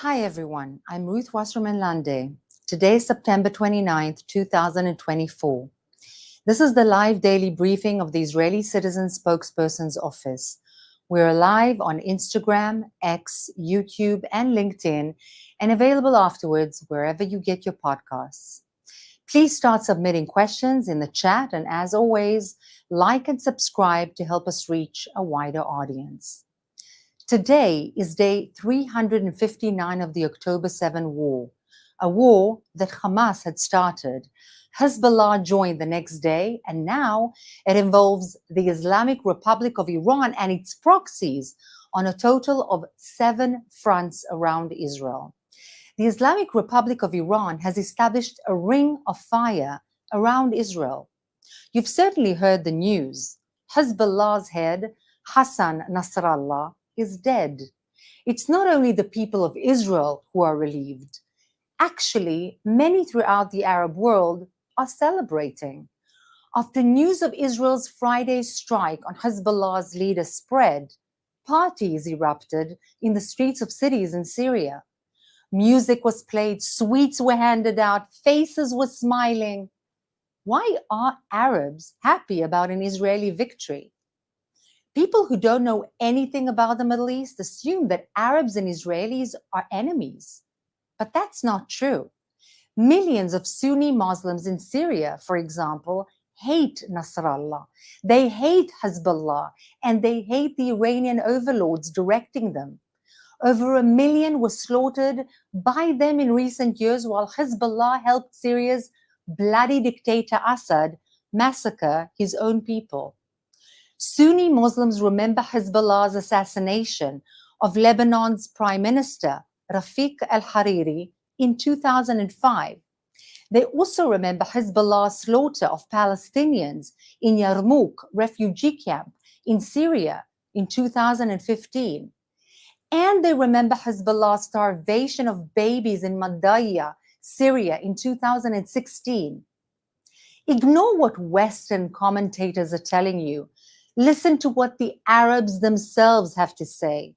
Hi everyone, I'm Ruth Lande. Today is September 29th, 2024. This is the live daily briefing of the Israeli Citizen Spokesperson's Office. We're live on Instagram, X, YouTube, and LinkedIn, and available afterwards wherever you get your podcasts. Please start submitting questions in the chat, and as always, like and subscribe to help us reach a wider audience. Today is day 359 of the October 7 war, a war that Hamas had started. Hezbollah joined the next day, and now it involves the Islamic Republic of Iran and its proxies on a total of 7 fronts around Israel. The Islamic Republic of Iran has established a ring of fire around Israel. You've certainly heard the news. Hezbollah's head, Hassan Nasrallah, is dead. It's not only the people of Israel who are relieved. Actually, many throughout the Arab world are celebrating. After news of Israel's Friday strike on Hezbollah's leader spread, parties erupted in the streets of cities in Syria. Music was played, sweets were handed out, faces were smiling. Why are Arabs happy about an Israeli victory? People who don't know anything about the Middle East assume that Arabs and Israelis are enemies. But that's not true. Millions of Sunni Muslims in Syria, for example, hate Nasrallah. They hate Hezbollah, and they hate the Iranian overlords directing them. Over 1 million were slaughtered by them in recent years, while Hezbollah helped Syria's bloody dictator Assad massacre his own people. Sunni Muslims remember Hezbollah's assassination of Lebanon's Prime Minister Rafiq al-Hariri in 2005. They also remember Hezbollah's slaughter of Palestinians in Yarmouk refugee camp in Syria in 2015. And they remember Hezbollah's starvation of babies in Madaya, Syria in 2016. Ignore what Western commentators are telling you. Listen to what the Arabs themselves have to say.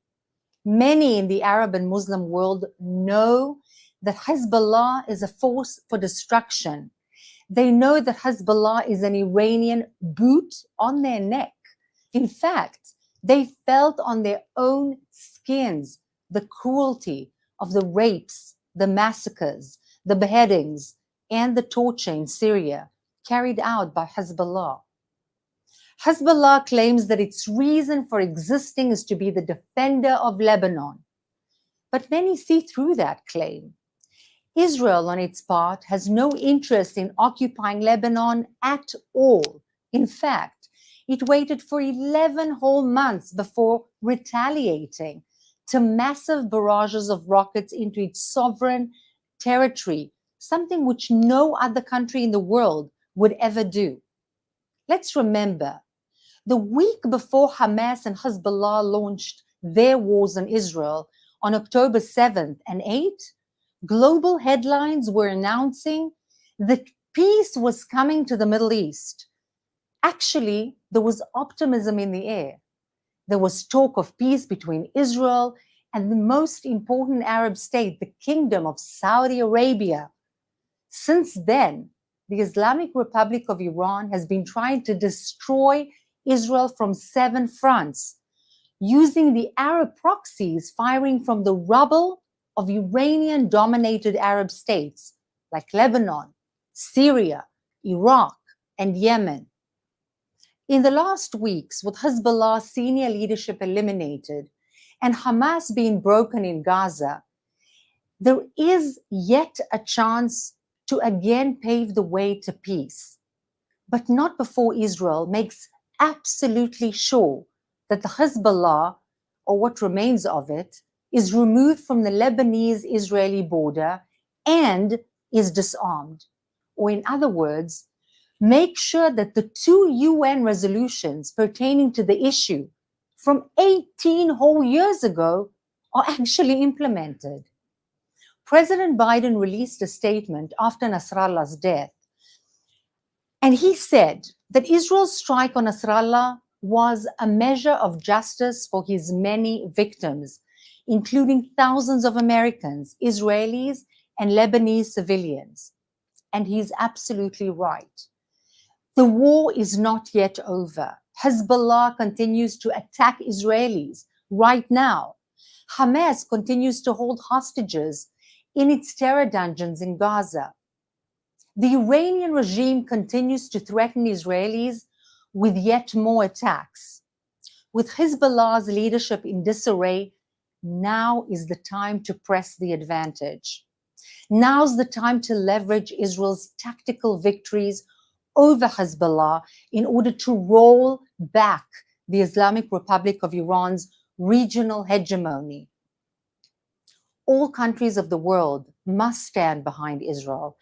Many in the Arab and Muslim world know that Hezbollah is a force for destruction. They know that Hezbollah is an Iranian boot on their neck. In fact, they felt on their own skins the cruelty of the rapes, the massacres, the beheadings, and the torture in Syria carried out by Hezbollah. Hezbollah claims that its reason for existing is to be the defender of Lebanon. But many see through that claim. Israel, on its part, has no interest in occupying Lebanon at all. In fact, it waited for 11 whole months before retaliating to massive barrages of rockets into its sovereign territory, something which no other country in the world would ever do. Let's remember, the week before Hamas and Hezbollah launched their wars on Israel on October 7th and 8th, global headlines were announcing that peace was coming to the Middle East. Actually, there was optimism in the air. There was talk of peace between Israel and the most important Arab state, the Kingdom of Saudi Arabia. Since then, the Islamic Republic of Iran has been trying to destroy Israel from 7 fronts, using the Arab proxies firing from the rubble of Iranian-dominated Arab states like Lebanon, Syria, Iraq, and Yemen. In the last weeks, with Hezbollah's senior leadership eliminated and Hamas being broken in Gaza, there is yet a chance to again pave the way to peace, but not before Israel makes absolutely sure that the Hezbollah, or what remains of it, is removed from the Lebanese-Israeli border and is disarmed. Or in other words, make sure that the 2 UN resolutions pertaining to the issue from 18 whole years ago are actually implemented. President Biden released a statement after Nasrallah's death, and he said that Israel's strike on Nasrallah was a measure of justice for his many victims, including thousands of Americans, Israelis, and Lebanese civilians. And he's absolutely right. The war is not yet over. Hezbollah continues to attack Israelis right now. Hamas continues to hold hostages in its terror dungeons in Gaza. The Iranian regime continues to threaten Israelis with yet more attacks. With Hezbollah's leadership in disarray, now is the time to press the advantage. Now's the time to leverage Israel's tactical victories over Hezbollah in order to roll back the Islamic Republic of Iran's regional hegemony. All countries of the world must stand behind Israel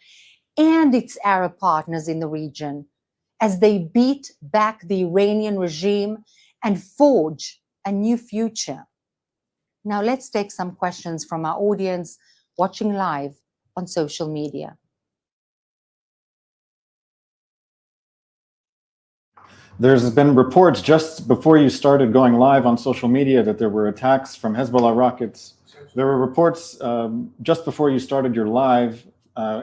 and its Arab partners in the region as they beat back the Iranian regime and forge a new future. Now let's take some questions from our audience watching live on social media. There's been reports just before you started going live on social media that there were attacks from Hezbollah rockets. There were reports just before you started your live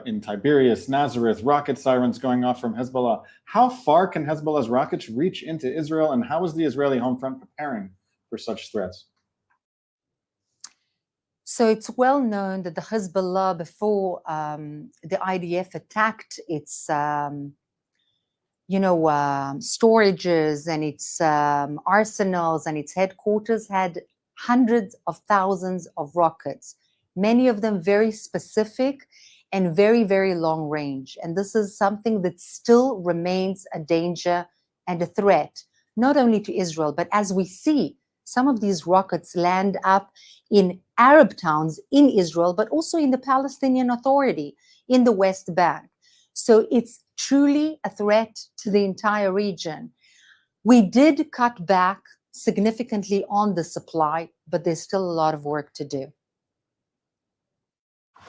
in Tiberias, Nazareth, rocket sirens going off from Hezbollah. How far can Hezbollah's rockets reach into Israel, and how is the Israeli home front preparing for such threats? So it's well known that the Hezbollah, before the IDF attacked its storages and its arsenals and its headquarters, had hundreds of thousands of rockets, many of them very specific and very, very long range. And this is something that still remains a danger and a threat, not only to Israel, but as we see, some of these rockets land up in Arab towns in Israel, but also in the Palestinian Authority in the West Bank. So it's truly a threat to the entire region. We did cut back significantly on the supply, but there's still a lot of work to do.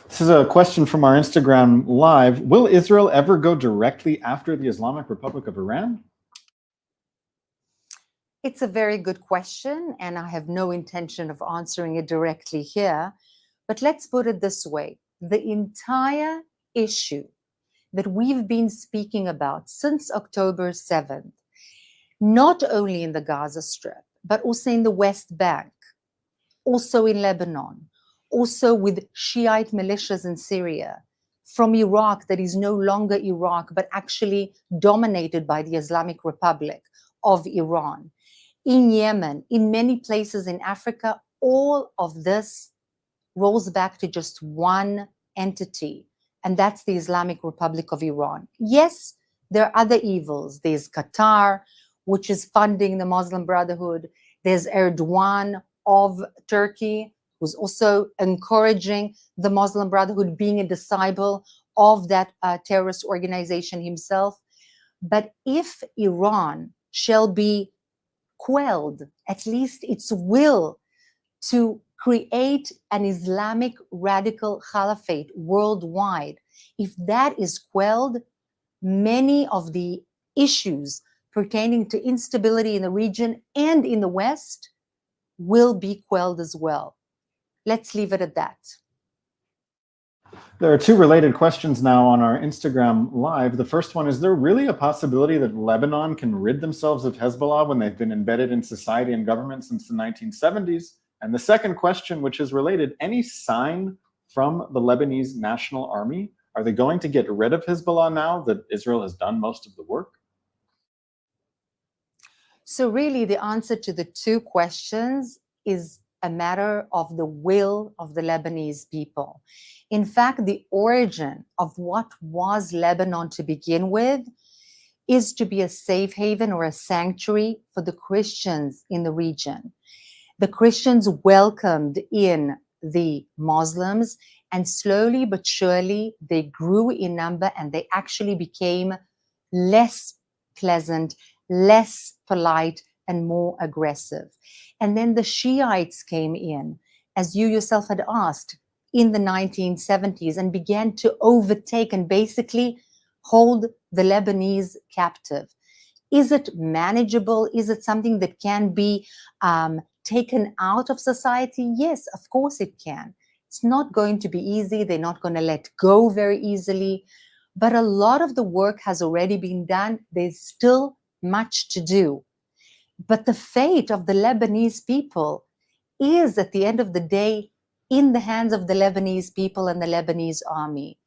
This is a question from our Instagram live. Will Israel ever go directly after the Islamic Republic of Iran? It's a very good question, and I have no intention of answering it directly here. But let's put it this way. The entire issue that we've been speaking about since October 7th, not only in the Gaza Strip, but also in the West Bank, also in Lebanon, also with Shiite militias in Syria, from Iraq that is no longer Iraq, but actually dominated by the Islamic Republic of Iran, in Yemen, in many places in Africa, all of this rolls back to just one entity, and that's the Islamic Republic of Iran. Yes, there are other evils. There's Qatar, which is funding the Muslim Brotherhood. There's Erdogan of Turkey, who's also encouraging the Muslim Brotherhood, being a disciple of that terrorist organization himself. But if Iran shall be quelled, at least its will to create an Islamic radical caliphate worldwide, if that is quelled, many of the issues pertaining to instability in the region and in the West will be quelled as well. Let's leave it at that. There are two related questions now on our Instagram live. The first one, is there really a possibility that Lebanon can rid themselves of Hezbollah when they've been embedded in society and government since the 1970s? And the second question, which is related, any sign from the Lebanese National Army? Are they going to get rid of Hezbollah now that Israel has done most of the work? So really the answer to the two questions is a matter of the will of the Lebanese people. In fact, the origin of what was Lebanon to begin with is to be a safe haven or a sanctuary for the Christians in the region. The Christians welcomed in the Muslims, and slowly but surely they grew in number, and they actually became less pleasant, less polite, and more aggressive. And then the Shiites came in, as you yourself had asked, in the 1970s, and began to overtake and basically hold the Lebanese captive. Is it manageable? Is it something that can be taken out of society? Yes, of course it can. It's not going to be easy. They're not going to let go very easily. But a lot of the work has already been done. There's still much to do. But the fate of the Lebanese people is, at the end of the day, in the hands of the Lebanese people and the Lebanese army,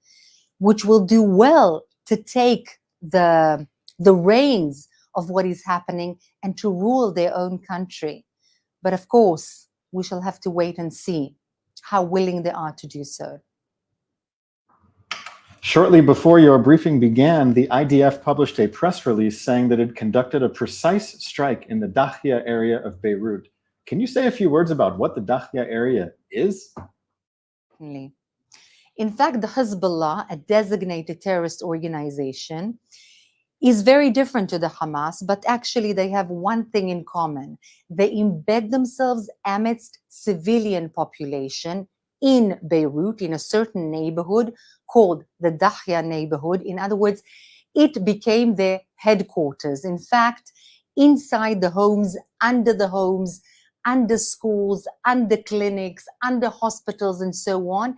which will do well to take the reins of what is happening and to rule their own country. But of course, we shall have to wait and see how willing they are to do so. Shortly before your briefing began, the IDF published a press release saying that it conducted a precise strike in the Dahya area of Beirut. Can you say a few words about what the Dahya area is? In fact, the Hezbollah, a designated terrorist organization, is very different to the Hamas, but actually they have one thing in common. They embed themselves amidst civilian population in Beirut, in a certain neighborhood called the Dahya neighborhood. In other words, it became their headquarters. In fact, inside the homes, under schools, under clinics, under hospitals, and so on.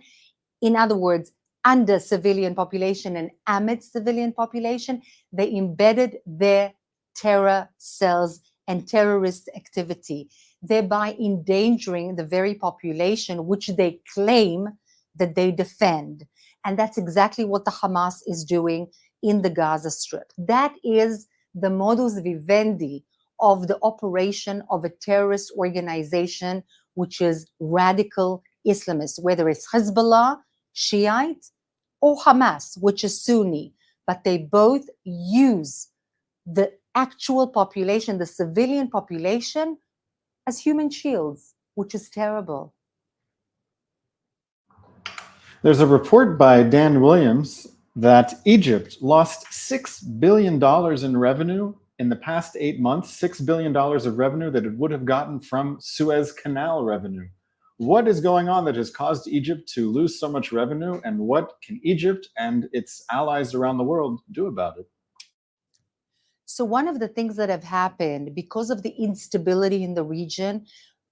In other words, under civilian population and amidst civilian population, they embedded their terror cells and terrorist activity, thereby endangering the very population which they claim that they defend. And that's exactly what the Hamas is doing in the Gaza Strip. That is the modus vivendi of the operation of a terrorist organization, which is radical Islamist, whether it's Hezbollah, Shiite, or Hamas, which is Sunni. But they both use the actual population, the civilian population, as human shields, which is terrible. There's a report by Dan Williams that Egypt lost $6 billion in revenue in the past 8 months, $6 billion of revenue that it would have gotten from Suez Canal revenue. What is going on that has caused Egypt to lose so much revenue, and what can Egypt and its allies around the world do about it? So one of the things that have happened because of the instability in the region,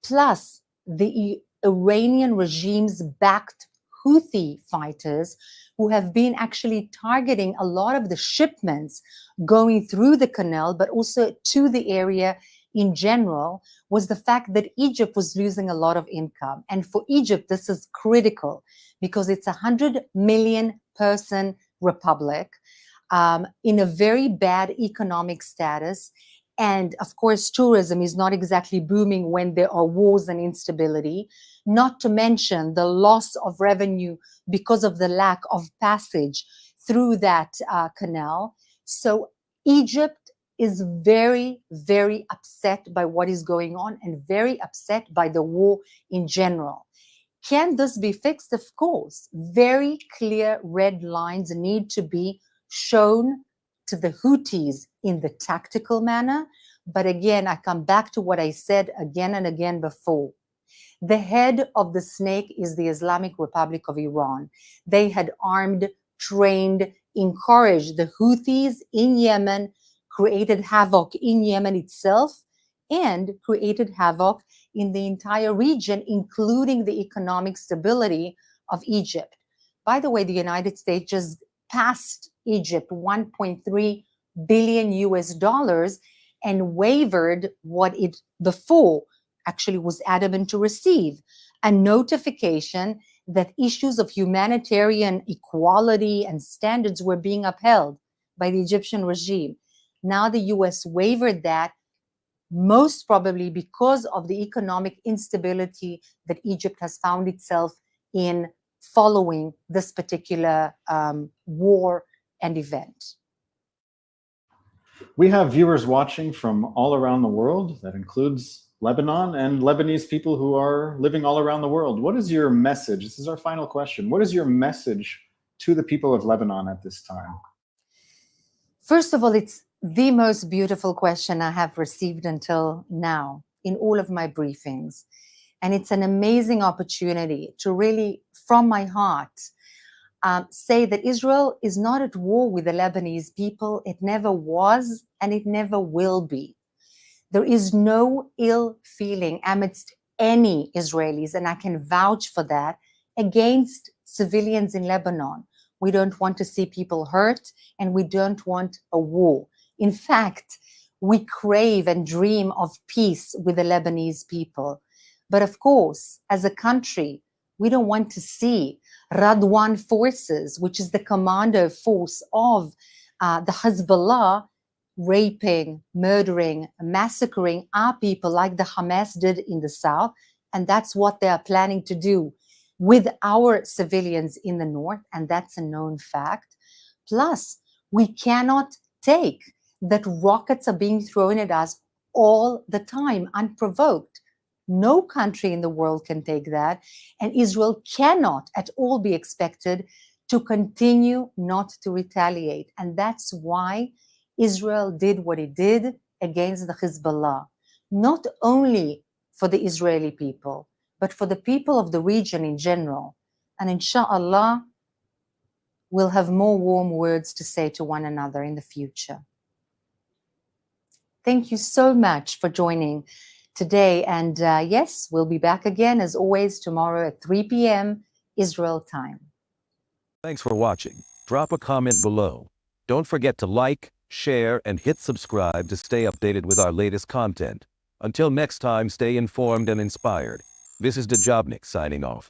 plus the Iranian regime's backed Houthi fighters who have been actually targeting a lot of the shipments going through the canal, but also to the area in general, was the fact that Egypt was losing a lot of income. And for Egypt, this is critical because it's a 100 million person republic in a very bad economic status. And of course, tourism is not exactly booming when there are wars and instability, not to mention the loss of revenue because of the lack of passage through that canal. So Egypt is very, very upset by what is going on and very upset by the war in general. Can this be fixed? Of course. Very clear red lines need to be shown to the Houthis in the tactical manner. But again, I come back to what I said again and again before. The head of the snake is the Islamic Republic of Iran. They had armed, trained, encouraged the Houthis in Yemen, created havoc in Yemen itself, and created havoc in the entire region, including the economic stability of Egypt. By the way, the United States just passed Egypt $1.3 billion US and waived what it before actually was adamant to receive, a notification that issues of humanitarian equality and standards were being upheld by the Egyptian regime. Now the US waived that, most probably because of the economic instability that Egypt has found itself in following this particular war and event. We have viewers watching from all around the world. That includes Lebanon and Lebanese people who are living all around the world. What is your message? This is our final question. What is your message to the people of Lebanon at this time? First of all, it's the most beautiful question I have received until now in all of my briefings. And it's an amazing opportunity to really, from my heart, say that Israel is not at war with the Lebanese people. It never was, and it never will be. There is no ill feeling amidst any Israelis, and I can vouch for that, against civilians in Lebanon. We don't want to see people hurt, and we don't want a war. In fact, we crave and dream of peace with the Lebanese people. But of course, as a country, we don't want to see Radwan forces, which is the commando force of the Hezbollah, raping, murdering, massacring our people like the Hamas did in the south. And that's what they are planning to do with our civilians in the north. And that's a known fact. Plus, we cannot take that rockets are being thrown at us all the time, unprovoked. No country in the world can take that. And Israel cannot at all be expected to continue not to retaliate. And that's why Israel did what it did against the Hezbollah, not only for the Israeli people, but for the people of the region in general. And inshallah, we'll have more warm words to say to one another in the future. Thank you so much for joining today. And yes, we'll be back again, as always, tomorrow at 3 p.m. Israel time. Thanks for watching. Drop a comment below. Don't forget to like, share, and hit subscribe to stay updated with our latest content. Until next time, stay informed and inspired. This is Djabnik signing off.